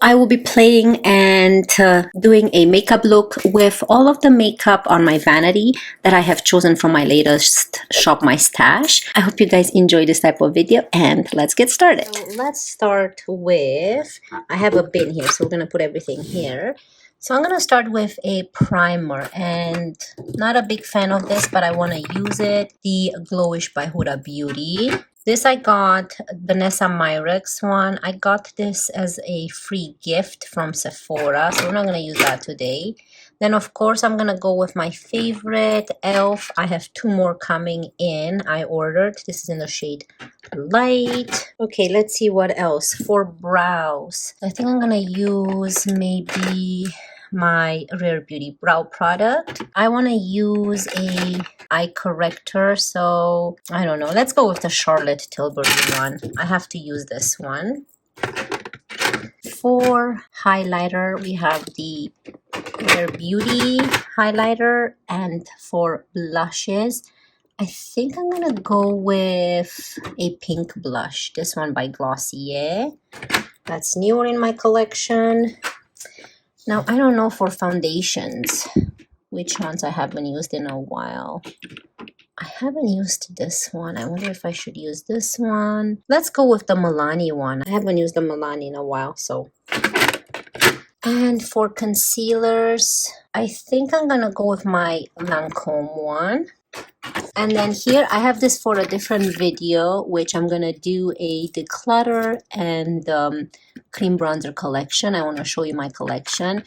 I will be playing and doing a makeup look with all of the makeup on my vanity that I have chosen from my latest Shop My Stash. I hope you guys enjoy this type of video and let's get started. So let's start with, I have a bin here, so we're going to put everything here. So I'm going to start with a primer, and not a big fan of this, but I want to use it. The Glowish by Huda Beauty. This I got, Vanessa Myrex one. I got this as a free gift from Sephora, so we're not going to use that today. Then, of course, I'm going to go with my favorite e.l.f. I have 2 more coming in. I ordered. This is in the shade Light. Okay, let's see what else. For brows, I think I'm going to use maybe my Rare Beauty brow product. I want to use a eye corrector, so I don't know. Let's go with the Charlotte Tilbury one. I have to use this one. For highlighter, we have the Rare Beauty highlighter, and for blushes, I think I'm gonna go with a pink blush. This one by Glossier. That's newer in my collection. Now, I don't know for foundations which ones I haven't used in a while. I haven't used this one. I wonder if I should use this one. Let's go with the Milani one. I haven't used the Milani in a while, so. And for concealers, I think I'm gonna go with my Lancome one. And then here I have this for a different video, which I'm gonna do a declutter and cream bronzer collection. I want to show you my collection,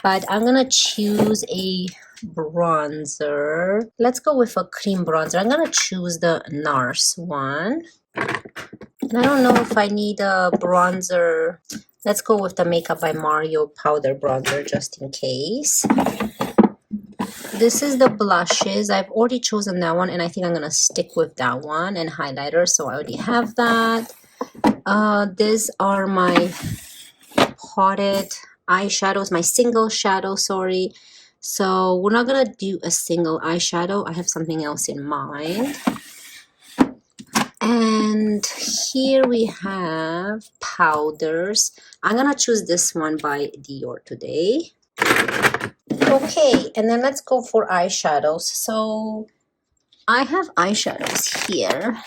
but I'm gonna choose a bronzer. Let's go with a cream bronzer. I'm gonna choose the NARS one. And I don't know if I need a bronzer. Let's go with the Makeup by Mario powder bronzer just in case. This is the blushes. I've already chosen that one, and I think I'm gonna stick with that one. And highlighter, so I already have that. These are my potted eyeshadows, my single shadow, sorry. So we're not gonna do a single eyeshadow. I have something else in mind. And here we have powders. I'm gonna choose this one by Dior today. Okay, and then let's go for eyeshadows. So I have eyeshadows here,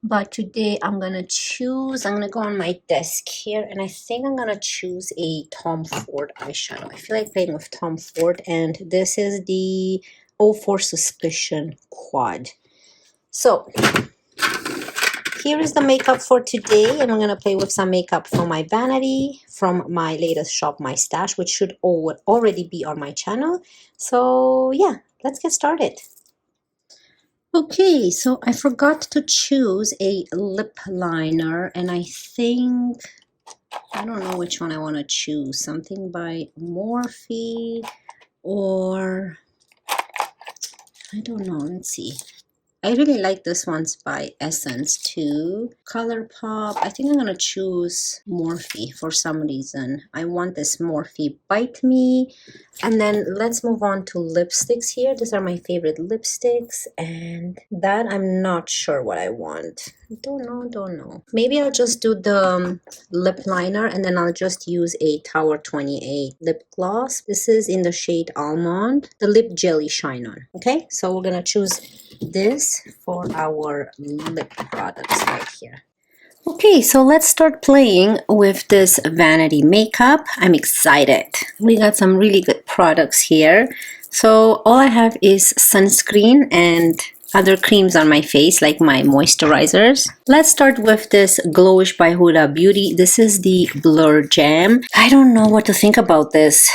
but today I'm gonna go on my desk here, and I think I'm gonna choose a Tom Ford eyeshadow. I feel like playing with Tom Ford, and this is the 04 Suspicion Quad. So here is the makeup for today, and I'm going to play with some makeup from my vanity, from my latest Shop My Stash, which should already be on my channel. So yeah, let's get started. Okay, so I forgot to choose a lip liner, and I think, I don't know which one I want to choose. Something by Morphe, or I don't know, let's see. I really like this one's by Essence too. ColourPop. I think I'm going to choose Morphe for some reason. I want this Morphe Bite Me. And then let's move on to lipsticks here. These are my favorite lipsticks. And that I'm not sure what I want. Don't know. Maybe I'll just do the lip liner, and then I'll just use a Tower 28 lip gloss. This is in the shade Almond. The Lip Jelly Shine On. Okay, so we're going to choose this for our lip products right here. Okay, so let's start playing with this vanity makeup. I'm excited. We got some really good products here. So all I have is sunscreen and other creams on my face, like my moisturizers. Let's start with this Glowish by Huda Beauty. This is the Blur Jam. I don't know what to think about this.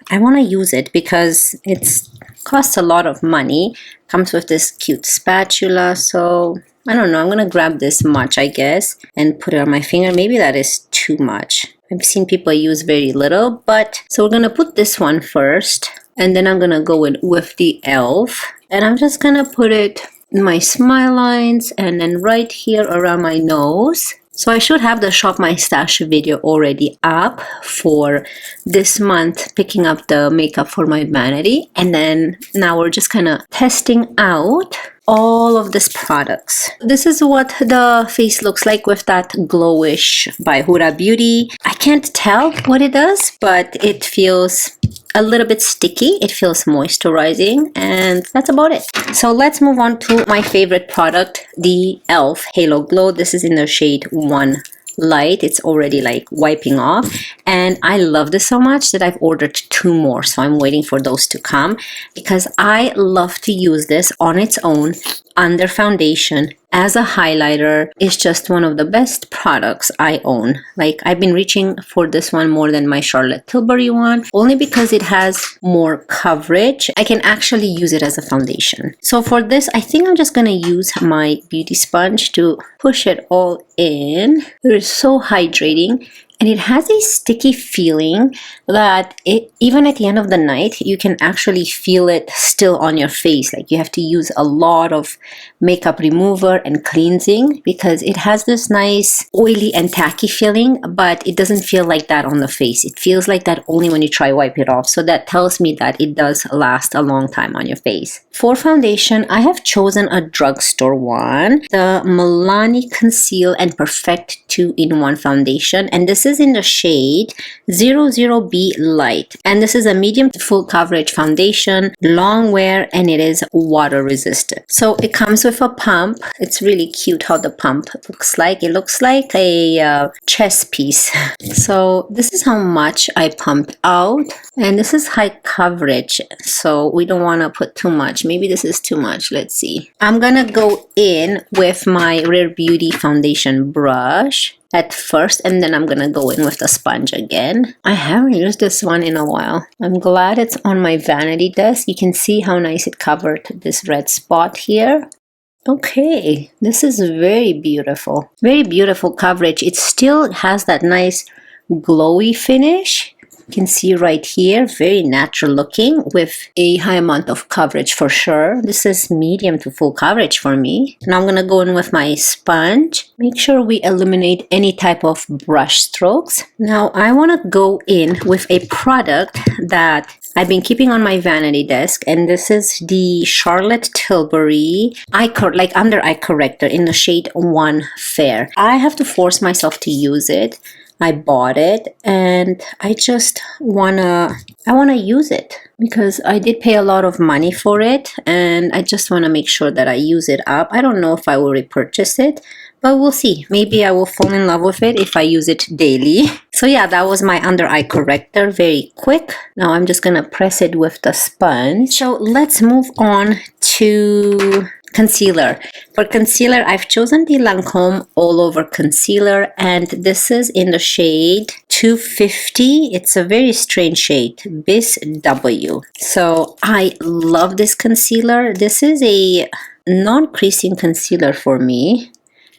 I want to use it because it's costs a lot of money. Comes with this cute spatula, so I don't know. I'm gonna grab this much, I guess, and put it on my finger. Maybe that is too much. I've seen people use very little, but so we're gonna put this one first, and then I'm gonna go in with the e.l.f. and I'm just gonna put it in my smile lines and then right here around my nose. So I should have the Shop My Stash video already up for this month, picking up the makeup for my vanity. And then now we're just kind of testing out all of these products. This is what the face looks like with that Glowish by Huda Beauty. I can't tell what it does, but it feels a little bit sticky. It feels moisturizing, and that's about it. So let's move on to my favorite product, the e.l.f. Halo Glow. This is in the shade 1 Light. It's already like wiping off, and I love this so much that I've ordered 2 more, so I'm waiting for those to come because I love to use this on its own under foundation as a highlighter. Is just one of the best products I own. Like, I've been reaching for this one more than my Charlotte Tilbury one, only because it has more coverage. I can actually use it as a foundation. So for this, I think I'm just gonna use my beauty sponge to push it all in. It is so hydrating, and it has a sticky feeling that even at the end of the night, you can actually feel it still on your face. Like, you have to use a lot of makeup remover and cleansing because it has this nice oily and tacky feeling, but it doesn't feel like that on the face. It feels like that only when you try wipe it off. So that tells me that it does last a long time on your face. For foundation, I have chosen a drugstore one, the Milani Conceal and Perfect 2-in-1 foundation, and this is in the shade 00B Light, and this is a medium to full coverage foundation, long wear, and it is water resistant. So it comes with a pump. It's really cute how the pump looks like. It looks like a chess piece. So this is how much I pumped out, and this is high coverage, so we don't want to put too much. Maybe this is too much. Let's see. I'm gonna go in with my Rare Beauty foundation brush at first, and then I'm gonna go in with the sponge again. I haven't used this one in a while. I'm glad it's on my vanity desk. You can see how nice it covered this red spot here. Okay, this is very beautiful. Very beautiful coverage. It still has that nice glowy finish. You can see right here, very natural looking with a high amount of coverage for sure. This is medium to full coverage for me. Now I'm gonna go in with my sponge. Make sure we eliminate any type of brush strokes. Now I wanna go in with a product that I've been keeping on my vanity desk, and this is the Charlotte Tilbury under eye corrector in the shade 1 Fair. I have to force myself to use it. I bought it, and I just wanna use it because I did pay a lot of money for it, and I just want to make sure that I use it up. I don't know if I will repurchase it, but we'll see. Maybe I will fall in love with it if I use it daily. So yeah, that was my under eye corrector, very quick. Now I'm just gonna press it with the sponge. So let's move on to concealer. For concealer, I've chosen the Lancome All Over Concealer, and this is in the shade 250. It's a very strange shade, Bis W. So I love this concealer. This is a non-creasing concealer for me.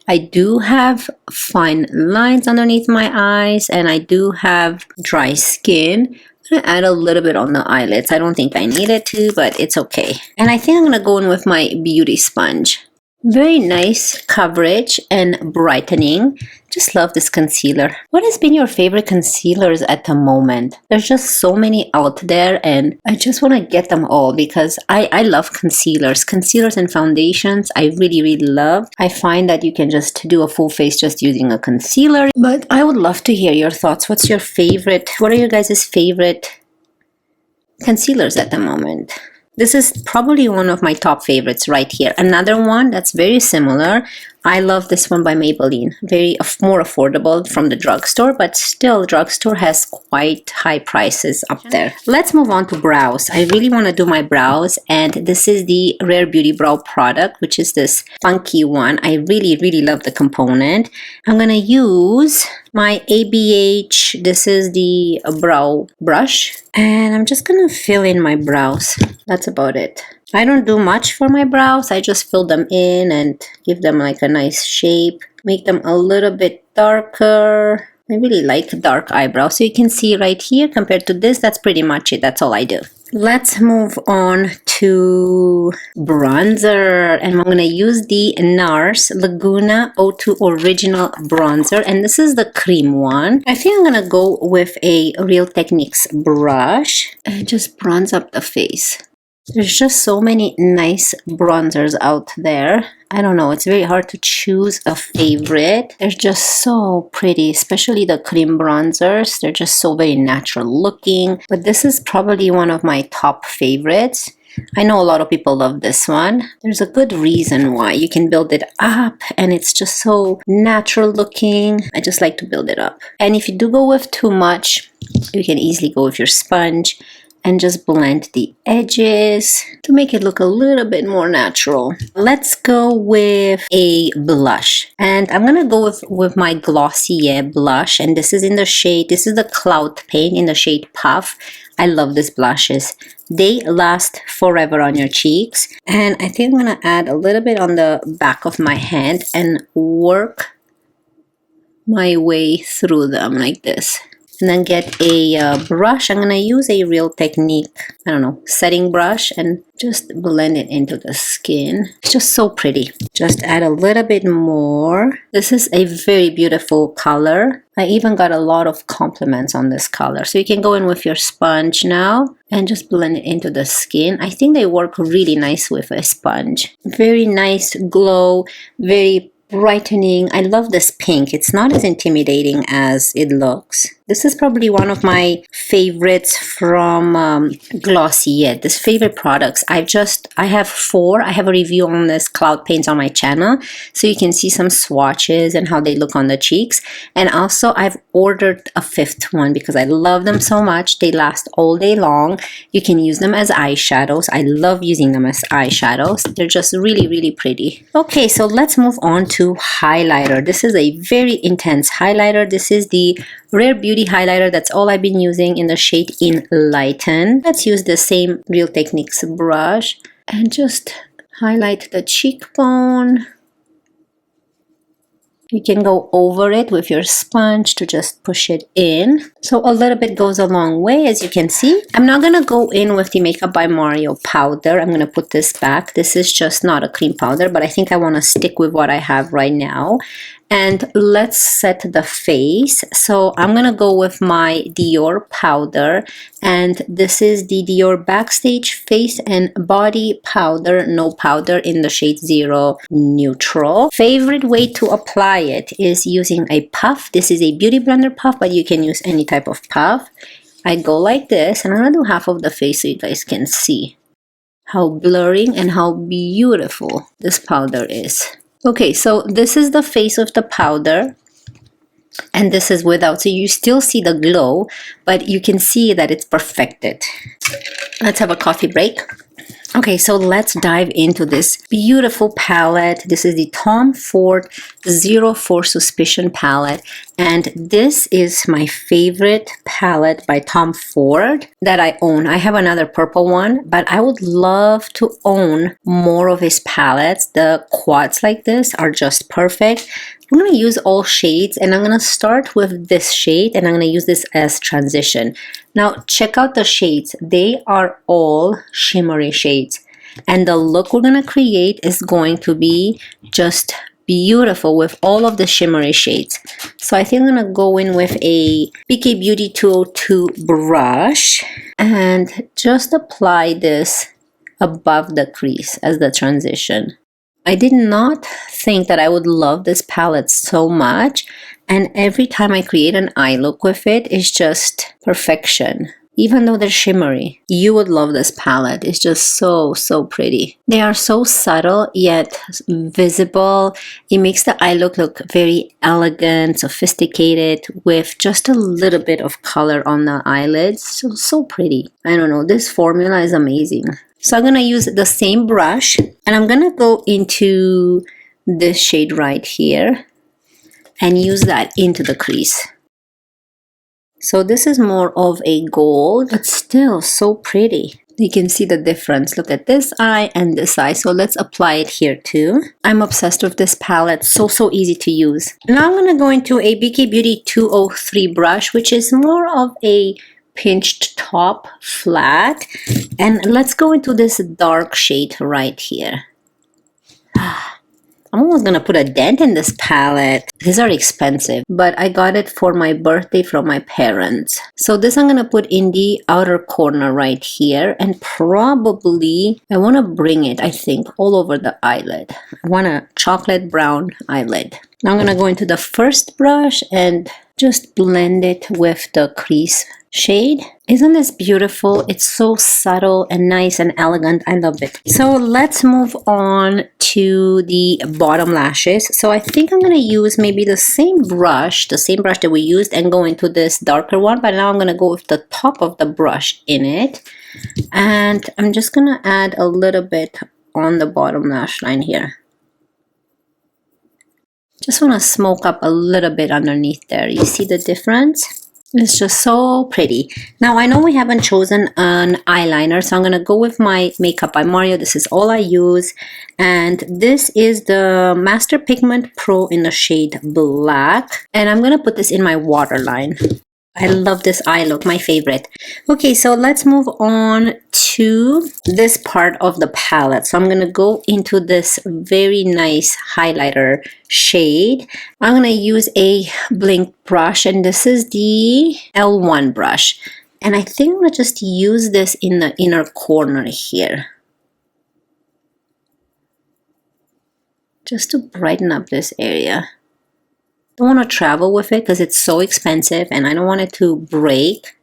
I do have fine lines underneath my eyes, and I do have dry skin. I'm gonna add a little bit on the eyelids. I don't think I needed to, but it's okay. And I think I'm gonna go in with my beauty sponge. Very nice coverage and brightening. Just love this concealer. What has been your favorite concealers at the moment? There's just so many out there, and I just want to get them all because I love concealers. Concealers and foundations I really love. I find that you can just do a full face just using a concealer. But I would love to hear your thoughts. What's your favorite? What are your guys' favorite concealers at the moment? This is probably one of my top favorites right here. Another one that's very similar. I love this one by Maybelline. Very more affordable from the drugstore, but still drugstore has quite high prices up there. Let's move on to brows. I really want to do my brows, and this is the Rare Beauty Brow product, which is this funky one. I really love the component. I'm gonna use my ABH. This is the brow brush, and I'm just gonna fill in my brows. That's about it. I don't do much for my brows. I just fill them in and give them like a nice shape. Make them a little bit darker. I really like dark eyebrows. So you can see right here compared to this, that's pretty much it. That's all I do. Let's move on to bronzer, and I'm going to use the NARS Laguna O2 Original Bronzer, and this is the cream one. I think I'm going to go with a Real Techniques brush and just bronze up the face. There's just so many nice bronzers out there. I don't know, it's very hard to choose a favorite. They're just so pretty, especially the cream bronzers. They're just so very natural looking. But this is probably one of my top favorites. I know a lot of people love this one. There's a good reason why. You can build it up and it's just so natural looking. I just like to build it up. And if you do go with too much, you can easily go with your sponge and just blend the edges to make it look a little bit more natural. Let's go with a blush. And I'm gonna go with my Glossier blush. And this is in the shade, this is the Cloud Paint in the shade Puff. I love these blushes. They last forever on your cheeks. And I think I'm gonna add a little bit on the back of my hand and work my way through them like this. And then get a brush. I'm going to use a Real Technique, I don't know, setting brush and just blend it into the skin. It's just so pretty. Just add a little bit more. This is a very beautiful color. I even got a lot of compliments on this color. So you can go in with your sponge now and just blend it into the skin. I think they work really nice with a sponge. Very nice glow, very brightening. I love this pink. It's not as intimidating as it looks. This is probably one of my favorites from Glossier. This favorite products. I have 4. I have a review on this Cloud Paints on my channel, so you can see some swatches and how they look on the cheeks. And also I've ordered a 5th one because I love them so much. They last all day long. You can use them as eyeshadows. I love using them as eyeshadows. They're just really, really pretty. Okay, so let's move on to highlighter. This is a very intense highlighter. This is the Rare Beauty highlighter. That's all I've been using in the shade Enlighten. Let's use the same Real Techniques brush and just highlight the cheekbone. You can go over it with your sponge to just push it in. So a little bit goes a long way, as you can see. I'm not going to go in with the Makeup by Mario powder. I'm going to put this back. This is just not a cream powder, but I think I want to stick with what I have right now. And let's set the face. So I'm going to go with my Dior powder. And this is the Dior Backstage Face and Body Powder, No Powder in the shade 0 Neutral. Favorite way to apply it is using a puff. This is a beauty blender puff, but you can use any type of puff. I go like this, and I'm going to do half of the face so you guys can see how blurring and how beautiful this powder is. Okay, so this is the face of the powder, and this is without. So you still see the glow, but you can see that it's perfected. Let's have a coffee break. Okay, so let's dive into this beautiful palette. This is the Tom Ford 04 Suspicion palette. And this is my favorite palette by Tom Ford that I own. I have another purple one, but I would love to own more of his palettes. The quads like this are just perfect. I'm going to use all shades, and I'm going to start with this shade, and I'm going to use this as transition. Now, check out the shades. They are all shimmery shades, and the look we're going to create is going to be just beautiful with all of the shimmery shades. So I think I'm going to go in with a BK Beauty 202 brush and just apply this above the crease as the transition. I did not think that I would love this palette so much, and every time I create an eye look with it, it's just perfection. Even though they're shimmery, you would love this palette. It's just so, so pretty. They are so subtle yet visible. It makes the eye look very elegant, sophisticated, with just a little bit of color on the eyelids. So pretty. I don't know, this formula is amazing. So I'm going to use the same brush, and I'm going to go into this shade right here and use that into the crease. So this is more of a gold, but still so pretty. You can see the difference. Look at this eye and this eye. So let's apply it here too. I'm obsessed with this palette. So easy to use. Now I'm going to go into a BK Beauty 203 brush, which is more of a pinched top flat. And let's go into this dark shade right here. I'm almost gonna put a dent in this palette. These are expensive, but I got it for my birthday from my parents. So this I'm gonna put in the outer corner right here, and probably I wanna bring it, I think, all over the eyelid. I want a chocolate brown eyelid. Now I'm gonna go into the first brush and just blend it with the crease shade. Isn't this beautiful? It's so subtle and nice and elegant. I love it. So let's move on to the bottom lashes. So I think I'm going to use maybe the same brush that we used, and go into this darker one, but now I'm going to go with the top of the brush in it, and I'm just going to add a little bit on the bottom lash line here. Just want to smoke up a little bit underneath there. You see the difference? It's just so pretty. Now, I know we haven't chosen an eyeliner, so I'm going to go with my Makeup by Mario. This is all I use. And this is the Master Pigment Pro in the shade Black. And I'm going to put this in my waterline. I love this eye look, my favorite. Okay, so let's move on to this part of the palette. So I'm going to go into this very nice highlighter shade. I'm going to use a Blink brush, and this is the L1 brush. And I think I'm going to just use this in the inner corner here, just to brighten up this area. Don't want to travel with it because it's so expensive and I don't want it to break.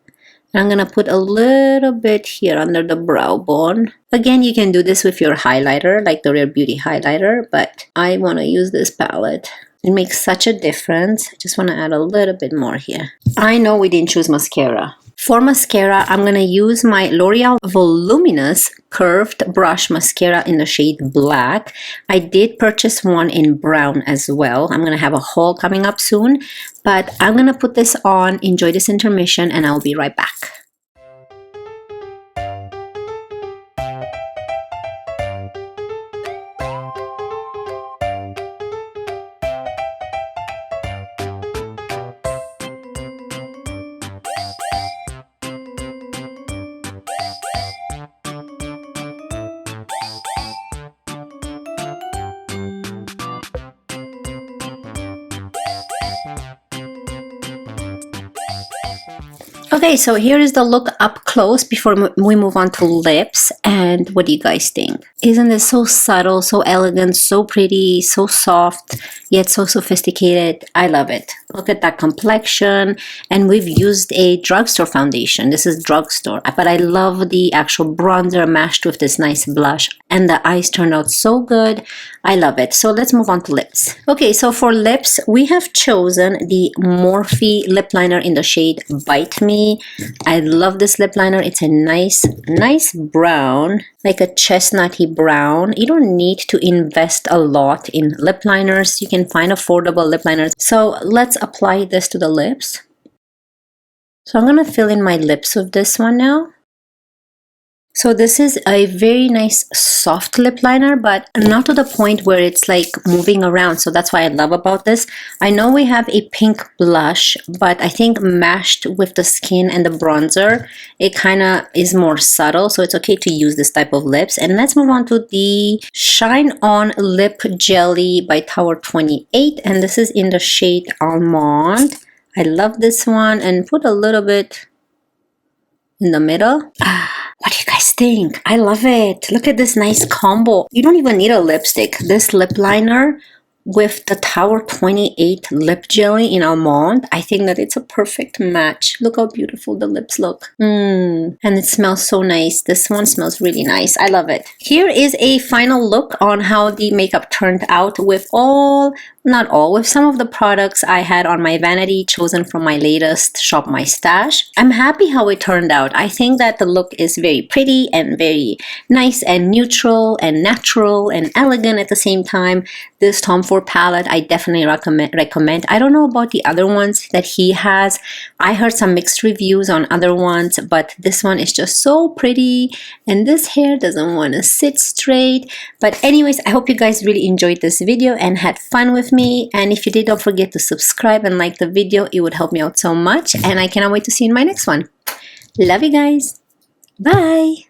And I'm going to put a little bit here under the brow bone. Again, you can do this with your highlighter, like the Rare Beauty highlighter, but I want to use this palette. It makes such a difference. I just want to add a little bit more here. I know we didn't choose mascara. For mascara, I'm going to use my L'Oreal Voluminous Curved Brush Mascara in the shade Black. I did purchase one in brown as well. I'm going to have a haul coming up soon, but I'm going to put this on, enjoy this intermission, and I'll be right back. Okay, so here is the look up close before we move on to lips. And what do you guys think? Isn't this so subtle, so elegant, so pretty, so soft, yet so sophisticated? I love it. Look at that complexion. And we've used a drugstore foundation. This is drugstore, but I love the actual bronzer mashed with this nice blush. And the eyes turned out so good. I love it. So let's move on to lips. Okay, so for lips, we have chosen the Morphe lip liner in the shade Bite Me. I love this lip liner. It's a nice brown, like a chestnutty brown. You don't need to invest a lot in lip liners. You can find affordable lip liners. So let's apply this to the lips. So I'm going to fill in my lips with this one now. So this is a very nice soft lip liner, but not to the point where it's like moving around. So that's what I love about this. I know we have a pink blush, but I think mashed with the skin and the bronzer, it kind of is more subtle. So it's okay to use this type of lips. And let's move on to the Shine On Lip Jelly by Tower 28. And this is in the shade Almond. I love this one, and put a little bit in the middle. What do you guys think? I love it. Look at this nice combo. You don't even need a lipstick. This lip liner with the Tower 28 lip jelly in Almond, I think that it's a perfect match. Look how beautiful the lips look. And it smells so nice. This one smells really nice. I love it. Here is a final look on how the makeup turned out with with some of the products I had on my vanity chosen from my latest Shop My Stash. I'm happy how it turned out. I think that the look is very pretty and very nice and neutral and natural and elegant at the same time. This Tom Ford palette I definitely recommend. I don't know about the other ones that he has. I heard some mixed reviews on other ones, but this one is just so pretty, and this hair doesn't want to sit straight. But anyways, I hope you guys really enjoyed this video and had fun with me. And if you did, don't forget to subscribe and like the video. It would help me out so much, and I cannot wait to see you in my next one. Love you guys. Bye.